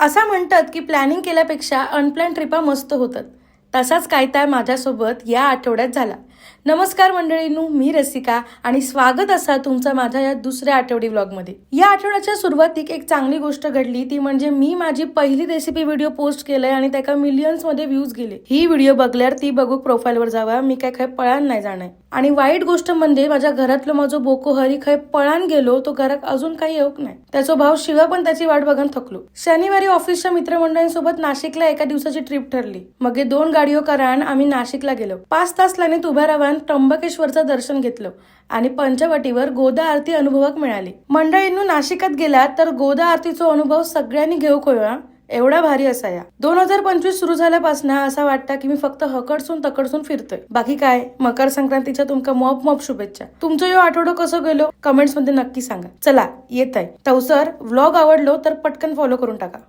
असं म्हणतात की प्लॅनिंग केल्यापेक्षा अनप्लॅन ट्रिपा मस्त होतात. तसाच काय माझ्यासोबत या आठवड्यात झाला. नमस्कार मंडळींनो, मी रसिका आणि स्वागत असा तुमचा माझ्या या दुसऱ्या आठवडी व्लॉगमध्ये. या आठवड्याच्या सुरुवातीक एक चांगली गोष्ट घडली, ती म्हणजे मी माझी पहिली रेसिपी व्हिडिओ पोस्ट केलंय आणि त्याका मिलियन्स मध्ये व्ह्यूज गेले. ही व्हिडिओ बघल्यावर ती बघू प्रोफाईलवर जावा, मी काय पळान नाही जाणार. आणि वाईट गोष्ट म्हणजे माझ्या घरातलं माझं बोको हरी खय पळान गेलो, तो घरात अजून काही येऊक नाही. त्याचा भाव शिवा पण त्याची वाट बघून थकलो. शनिवारी ऑफिसच्या मित्रमंडळींसोबत नाशिकला एका दिवसाची ट्रिप ठरली. मग 2 गाडीओ करान आम्ही नाशिकला गेलो. 5 तास लाईनीत उभ्या राहून त्र्यंबकेश्वरचं दर्शन घेतलं आणि पंचवटीवर गोदा आरती अनुभवक मिळाली. मंडळींनो, नाशिकात गेला तर गोदा आरतीचा अनुभव सगळ्यांनी घेऊक होया, एवढा भारी असाया. 2025 सुरू झाल्यापासून असं वाटतं की मी फक्त हकडसून तकडसून फिरतोय. बाकी काय, मकर संक्रांतीच्या तुमका मॉप शुभेच्छा. तुमचं यो आठवडं कसं गेलो कमेंट्स मध्ये नक्की सांगा. चला येत आहे तवसर. व्लॉग आवडलो तर पटकन फॉलो करून टाका.